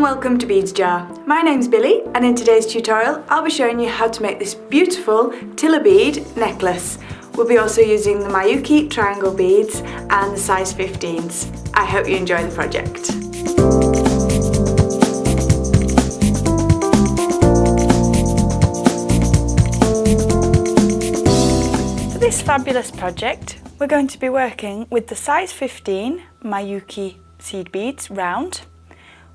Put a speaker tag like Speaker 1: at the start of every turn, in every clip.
Speaker 1: and welcome to Beads Jar. My name's Billy, and in today's tutorial I'll be showing you how to make this beautiful Tila bead necklace. We'll be also using the Miyuki triangle beads and the size 15s. I hope you enjoy the project. For this fabulous project, we're going to be working with the size 15 Miyuki seed beads round.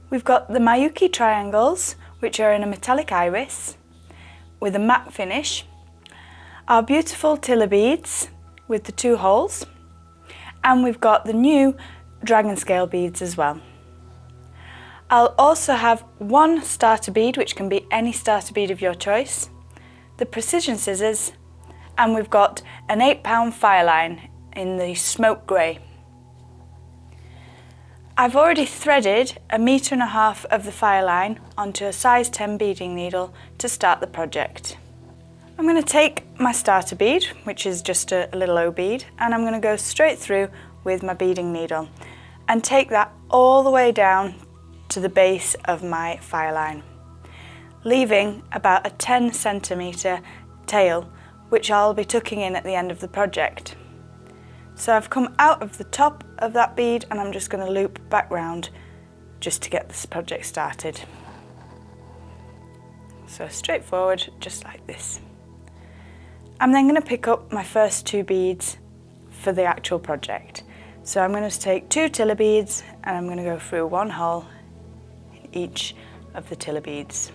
Speaker 1: We've got the Miyuki triangles, which are in a metallic iris with a matte finish, our beautiful Tila beads with the 2 holes, and we've got the new dragon scale beads as well. I'll also have 1 starter bead, which can be any starter bead of your choice, the precision scissors, and we've got an 8-pound Fireline in the smoke grey. I've already threaded 1.5 meters of the Fireline onto a size 10 beading needle to start the project. I'm going to take my starter bead, which is just a little O bead, and I'm going to go straight through with my beading needle and take that all the way down to the base of my Fireline, leaving about a 10 centimeter tail, which I'll be tucking in at the end of the project. So I've come out of the top of that bead and I'm just going to loop back round just to get this project started. So straight forward, just like this. I'm then going to pick up my first 2 beads for the actual project. So I'm going to take 2 Tila beads and I'm going to go through 1 hole in each of the Tila beads.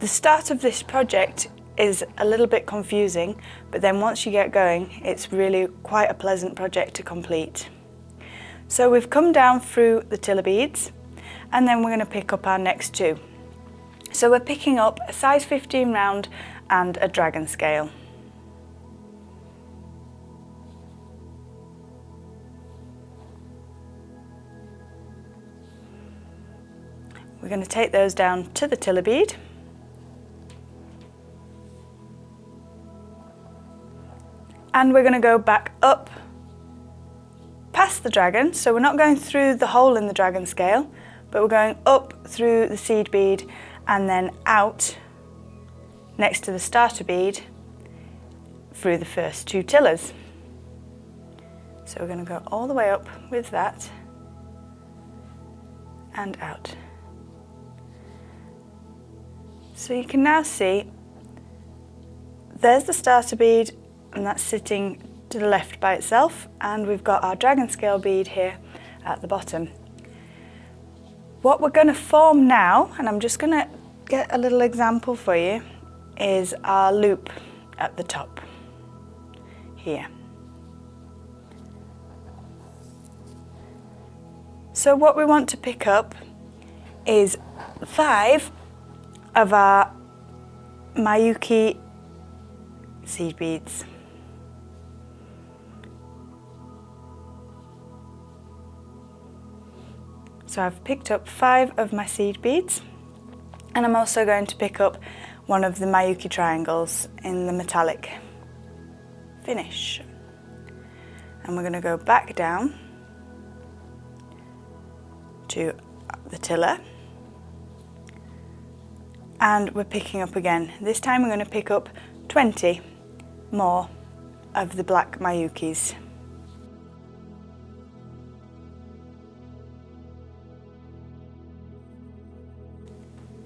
Speaker 1: The start of this project is a little bit confusing, but then once you get going, it's really quite a pleasant project to complete. So we've come down through the Tila beads, and then we're going to pick up our next 2. So we're picking up a size 15 round and a dragon scale. We're going to take those down to the Tila bead. And we're going to go back up past the dragon, so we're not going through the hole in the dragon scale, but we're going up through the seed bead and then out next to the starter bead through the first 2 Tilas. So we're going to go all the way up with that and out. So you can now see there's the starter bead, and that's sitting to the left by itself, and we've got our dragon scale bead here at the bottom. What we're going to form now, and I'm just going to get a little example for you, is our loop at the top here. So what we want to pick up is 5 of our Miyuki seed beads. So I've picked up 5 of my seed beads, and I'm also going to pick up 1 of the Miyuki triangles in the metallic finish. And we're going to go back down to the Tila, and we're picking up again. This time we're going to pick up 20 more of the black Miyukis.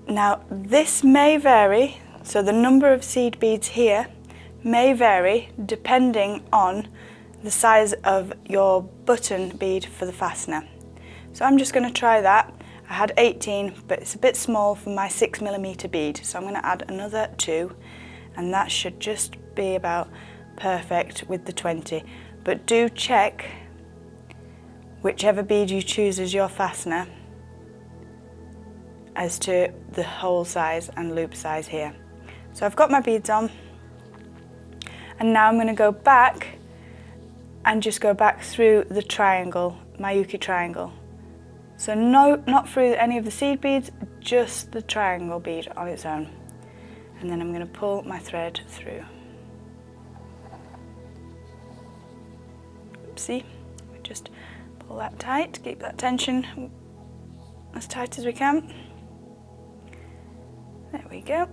Speaker 1: Now this may vary, so the number of seed beads here may vary depending on the size of your button bead for the fastener. So I'm just going to try that. I had 18, but it's a bit small for my 6mm bead, so I'm going to add another 2, and that should just be about perfect with the 20. But do check whichever bead you choose as your fastener as to the hole size and loop size here. So I've got my beads on, and now I'm going to go back and just go back through the triangle, Miyuki triangle. So no, not through any of the seed beads, just the triangle bead on its own. And then I'm going to pull my thread through. Oopsie, just pull that tight, keep that tension as tight as we can. There we go.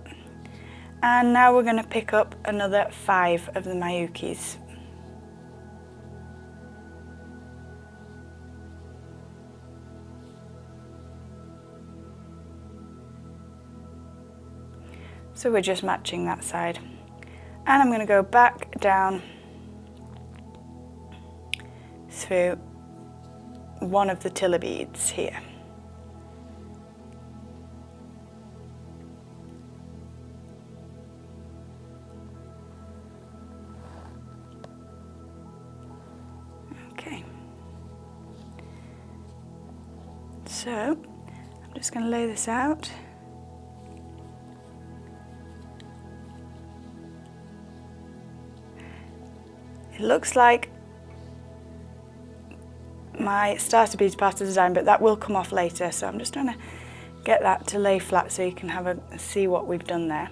Speaker 1: And now we're going to pick up another 5 of the Miyukis. So we're just matching that side. And I'm going to go back down through one of the Tila beads here. Okay. So I'm just going to lay this out. It looks like my starter bead's part of the design, but that will come off later, so I'm just trying to get that to lay flat so you can have a see what we've done there.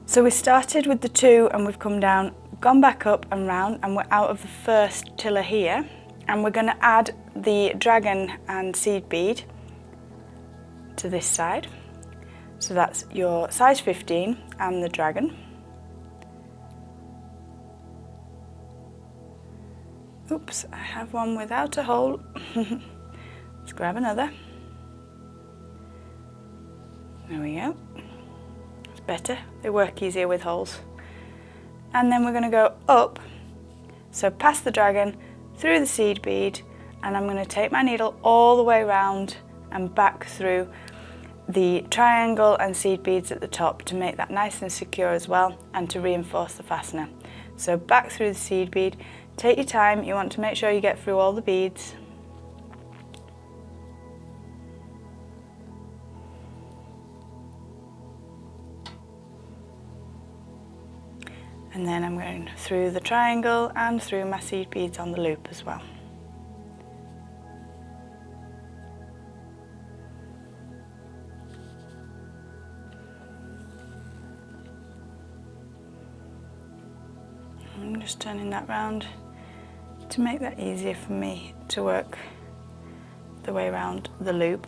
Speaker 1: So we started with the 2 and we've come down, gone back up and round, and we're out of the first Tila here, and we're going to add the dragon and seed bead to this side. So that's your size 15 and the dragon. Oops, I have one without a hole. Let's grab another. There we go. It's better. They work easier with holes. And then we're going to go up, so past the dragon, through the seed bead, and I'm going to take my needle all the way around and back through the triangle and seed beads at the top to make that nice and secure as well, and to reinforce the fastener. So back through the seed bead. Take your time, you want to make sure you get through all the beads. And then I'm going through the triangle and through my seed beads on the loop as well. I'm just turning that round to make that easier for me to work the way around the loop.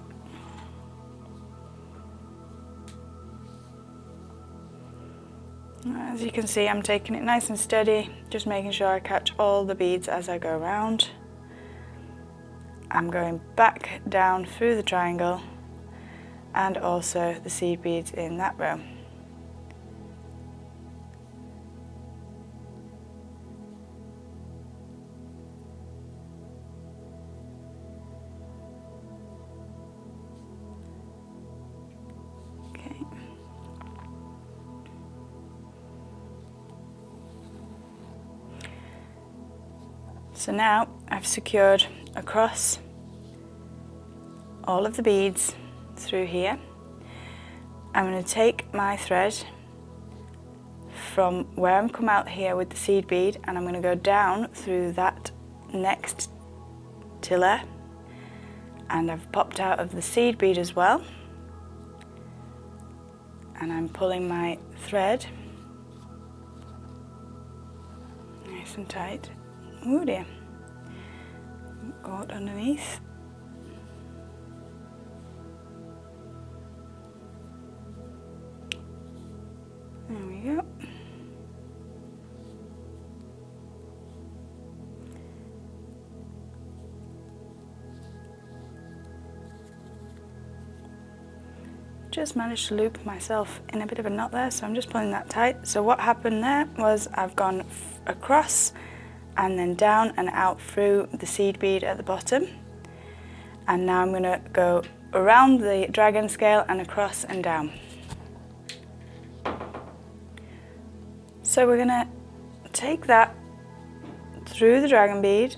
Speaker 1: As you can see, I'm taking it nice and steady, just making sure I catch all the beads as I go around. I'm going back down through the triangle and also the seed beads in that row. So now I've secured across all of the beads through here. I'm going to take my thread from where I'm come out here with the seed bead, and I'm going to go down through that next Tila, and I've popped out of the seed bead as well, and I'm pulling my thread nice and tight. Oh dear, got underneath. There we go. Just managed to loop myself in a bit of a knot there, so I'm just pulling that tight. So what happened there was I've gone across and then down and out through the seed bead at the bottom, and now I'm going to go around the dragon scale and across and down. So we're going to take that through the dragon bead,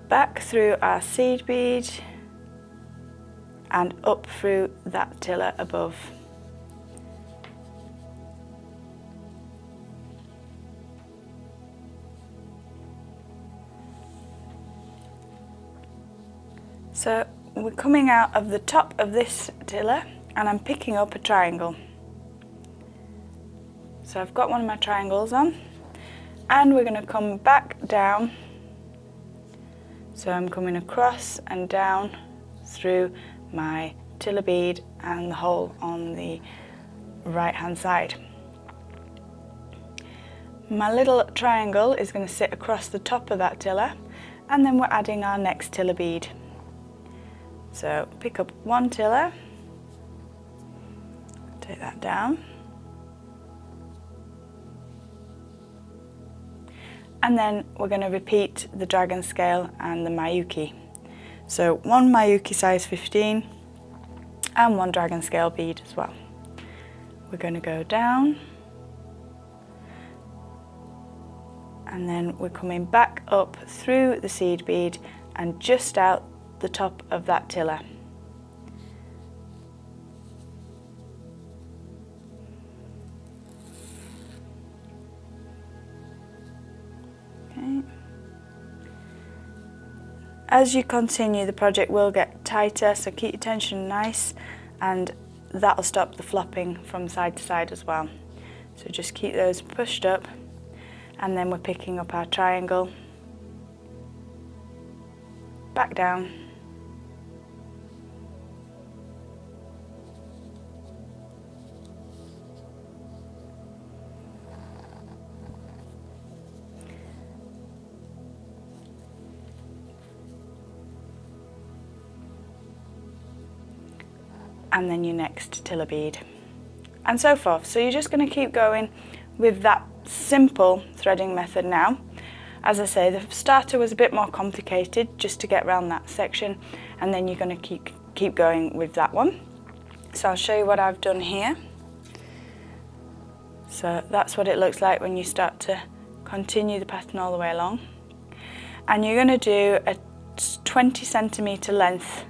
Speaker 1: back through our seed bead and up through that Tila above. So we're coming out of the top of this Tila and I'm picking up a triangle. So I've got one of my triangles on, and we're going to come back down. So I'm coming across and down through my tiller bead and the hole on the right hand side. My little triangle is going to sit across the top of that tiller, and then we're adding our next tiller bead. So pick up one tiller, take that down, and then we're going to repeat the dragon scale and the Miyuki. So one Miyuki size 15 and one dragon scale bead as well. We're going to go down, and then we're coming back up through the seed bead and just out the top of that tiller. Okay. As you continue, the project will get tighter, so keep your tension nice, and that'll stop the flopping from side to side as well. So just keep those pushed up, and then we're picking up our triangle, back down, and then your next tiller bead, and so forth. So you're just going to keep going with that simple threading method now. As I say, the starter was a bit more complicated just to get around that section, and then you're going to keep going with that one. So I'll show you what I've done here. So that's what it looks like when you start to continue the pattern all the way along. And you're going to do a 20 centimetre length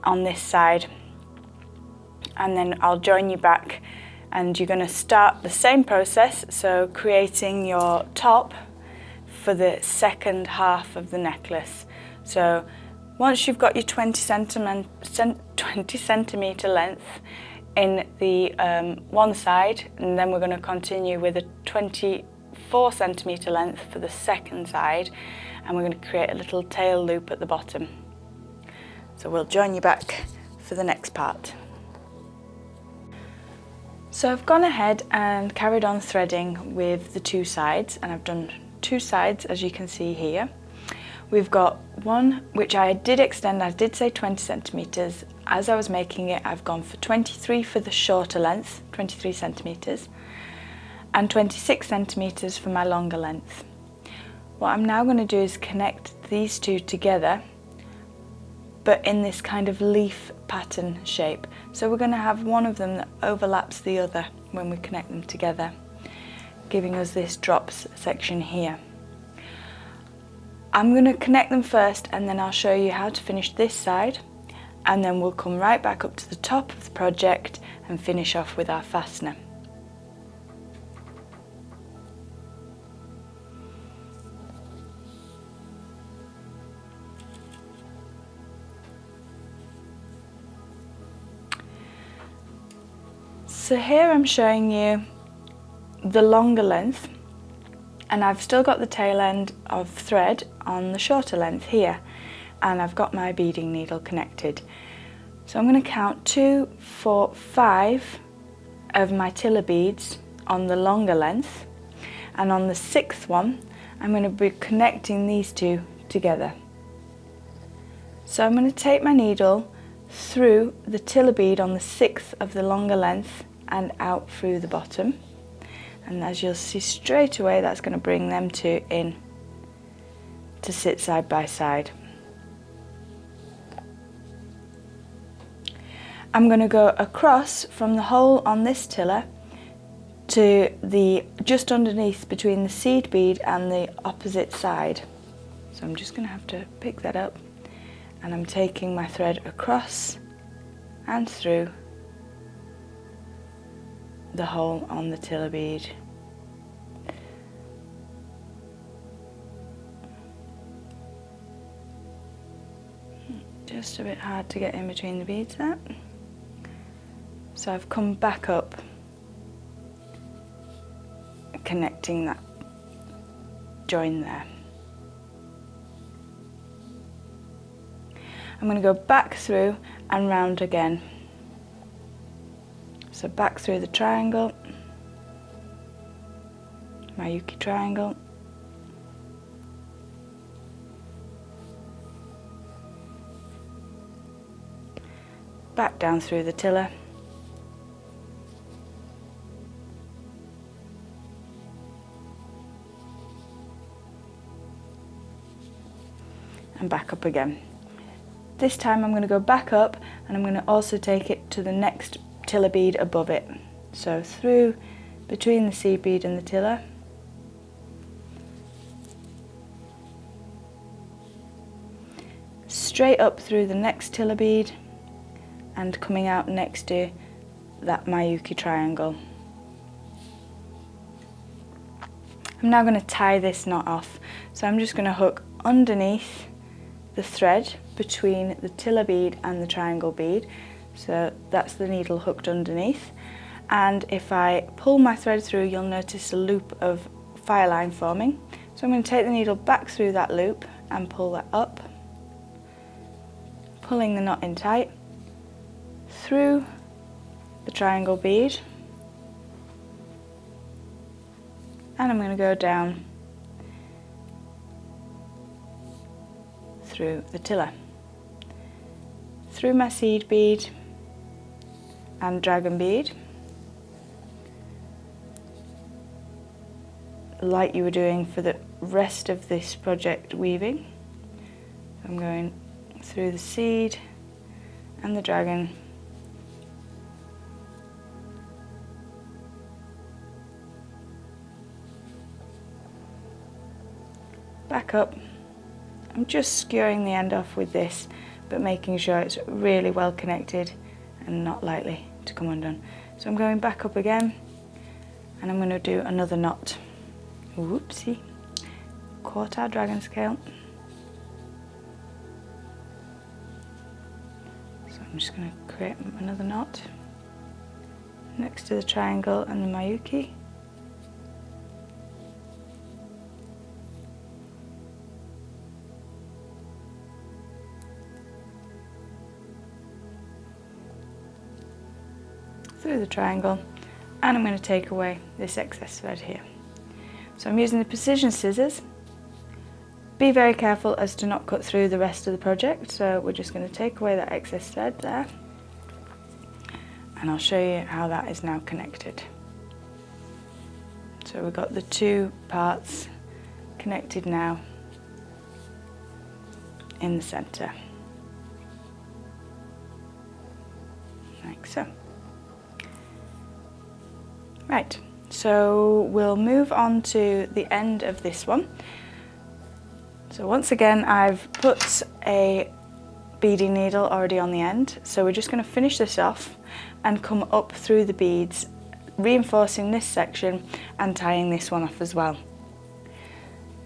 Speaker 1: on this side, and then I'll join you back, and you're going to start the same process, so creating your top for the second half of the necklace. So once you've got your 20 centimetre length in the one side, and then we're going to continue with a 24 centimetre length for the second side, and we're going to create a little tail loop at the bottom. So we'll join you back for the next part. So I've gone ahead and carried on threading with the two sides, and I've done two sides as you can see here. We've got one which I did extend, I did say 20 centimetres. As I was making it, I've gone for 23 for the shorter length, 23 centimetres, and 26 centimetres for my longer length. What I'm now going to do is connect these two together, but in this kind of leaf pattern shape. So we're going to have one of them that overlaps the other when we connect them together, giving us this drops section here. I'm going to connect them first, and then I'll show you how to finish this side, and then we'll come right back up to the top of the project and finish off with our fastener. So here I'm showing you the longer length, and I've still got the tail end of thread on the shorter length here, and I've got my beading needle connected. So I'm going to count 2, 4, 5 of my tiller beads on the longer length, and on the 6th one I'm going to be connecting these two together. So I'm going to take my needle through the tiller bead on the 6th of the longer length and out through the bottom, and as you'll see straight away, that's going to bring them two in to sit side by side. I'm going to go across from the hole on this tiller to the just underneath between the seed bead and the opposite side. So I'm just going to have to pick that up, and I'm taking my thread across and through the hole on the tiller bead. Just a bit hard to get in between the beads there. So I've come back up, connecting that join there. I'm going to go back through and round again. So back through the triangle, Miyuki triangle, back down through the tiller, and back up again. This time I'm going to go back up and I'm going to also take it to the next tiller bead above it. So through between the seed bead and the tiller, straight up through the next tiller bead and coming out next to that Miyuki triangle. I'm now going to tie this knot off, so I'm just going to hook underneath the thread between the tiller bead and the triangle bead, so that's the needle hooked underneath, and if I pull my thread through you'll notice a loop of fireline forming, so I'm going to take the needle back through that loop and pull that up, pulling the knot in tight through the triangle bead, and I'm going to go down through the tiller, through my seed bead and dragon bead, like you were doing for the rest of this project weaving. I'm going through the seed and the dragon, back up. I'm just skewering the end off with this, but making sure it's really well connected and not likely to come undone. So I'm going back up again and I'm going to do another knot. Whoopsie. Quarter dragon scale. So I'm just going to create another knot next to the triangle and the Miyuki. Through the triangle, and I'm going to take away this excess thread here. So I'm using the precision scissors. Be very careful as to not cut through the rest of the project, so we're just going to take away that excess thread there, and I'll show you how that is now connected. So we've got the two parts connected now in the centre, like so. Right, so we'll move on to the end of this one. So once again, I've put a beading needle already on the end, so we're just going to finish this off and come up through the beads, reinforcing this section and tying this one off as well.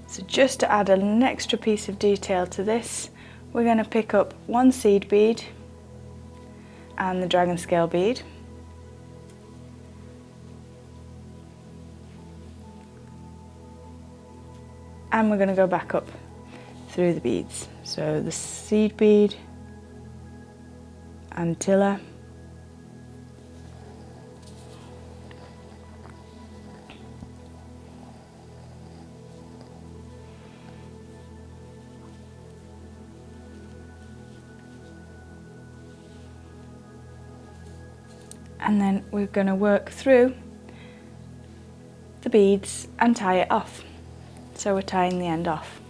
Speaker 1: So just to add an extra piece of detail to this, we're going to pick up one seed bead and the dragon scale bead, and we're going to go back up through the beads. So the seed bead and tiller, and then we're going to work through the beads and tie it off. So we're tying the end off.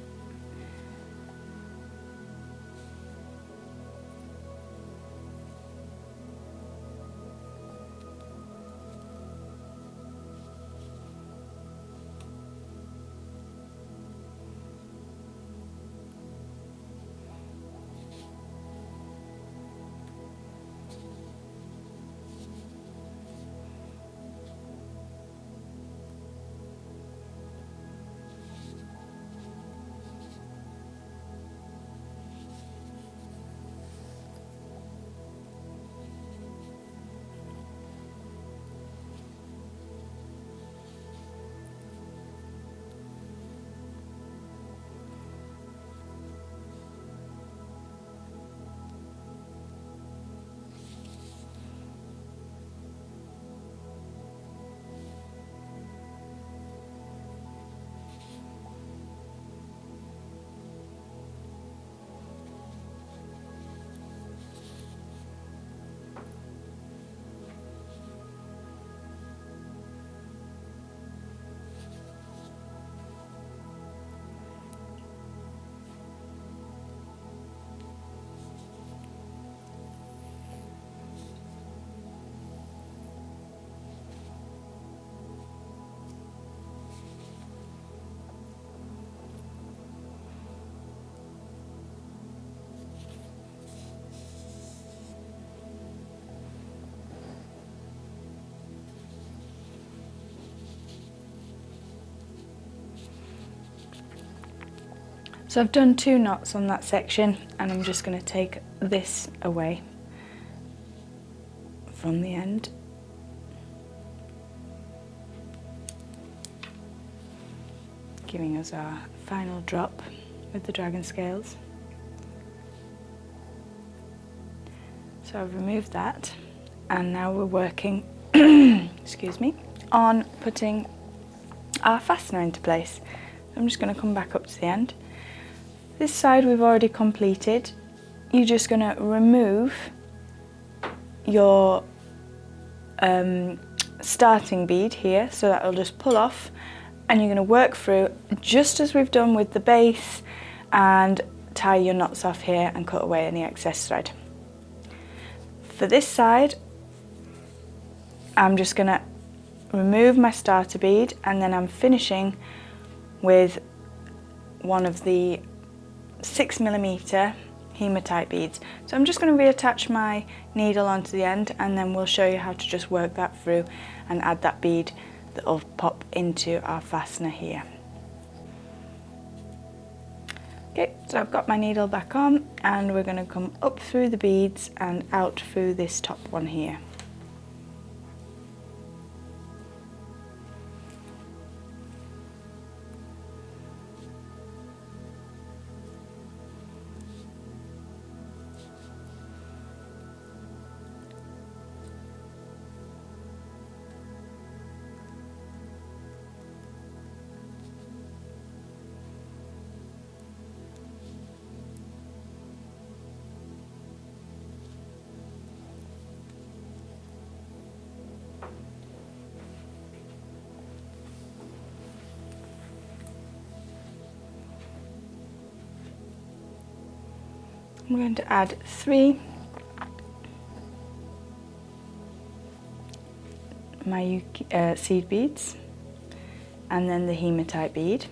Speaker 1: So I've done 2 knots on that section, and I'm just going to take this away from the end. Giving us our final drop with the dragon scales. So I've removed that, and now we're working excuse me, on putting our fastener into place. I'm just going to come back up to the end. This side we've already completed. You're just going to remove your starting bead here, so that will just pull off, and you're going to work through just as we've done with the base, and tie your knots off here and cut away any excess thread. For this side, I'm just going to remove my starter bead, and then I'm finishing with one of the 6mm hematite beads. So I'm just going to reattach my needle onto the end, and then we'll show you how to just work that through and add that bead that will pop into our fastener here. Okay, so I've got my needle back on, and we're going to come up through the beads and out through this top one here. I'm going to add 3 Miyuki seed beads, and then the hematite bead,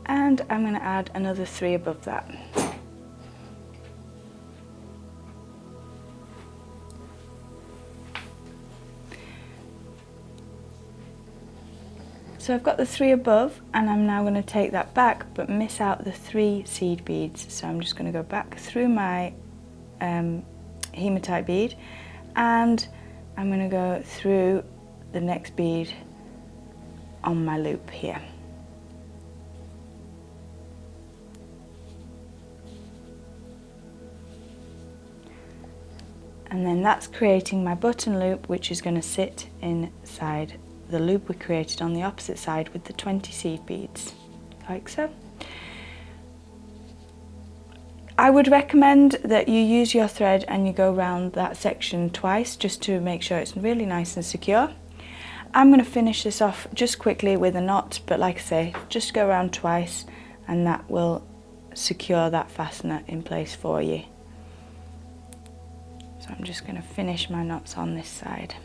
Speaker 1: and I'm going to add another 3 above that. So I've got the 3 above, and I'm now going to take that back but miss out the 3 seed beads. So I'm just going to go back through my hematite bead, and I'm going to go through the next bead on my loop here. And then that's creating my button loop, which is going to sit inside the loop we created on the opposite side with the 20 seed beads, like so. I would recommend that you use your thread and you go around that section twice, just to make sure it's really nice and secure. I'm going to finish this off just quickly with a knot, but like I say, just go around twice and that will secure that fastener in place for you. So I'm just going to finish my knots on this side.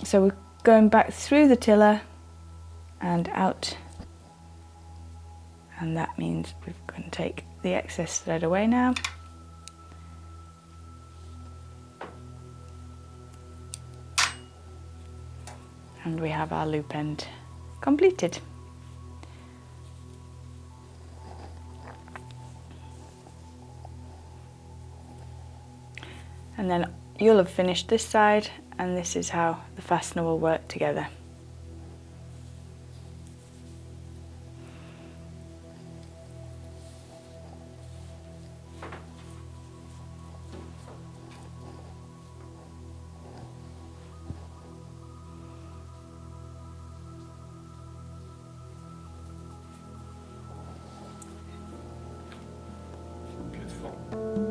Speaker 1: So we're going back through the tiller and out, and that means we're going to take the excess thread away now. And we have our loop end completed. And then you'll have finished this side, and this is how the fastener will work together.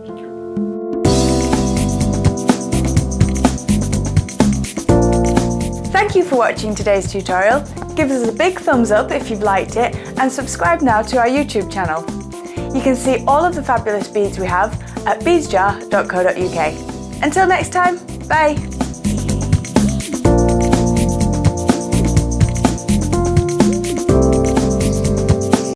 Speaker 2: Thank you.
Speaker 1: Thank you for watching today's tutorial. Give us a big thumbs up if you've liked it and subscribe now to our YouTube channel. You can see all of the fabulous beads we have at beadsjar.co.uk. Until next time, bye!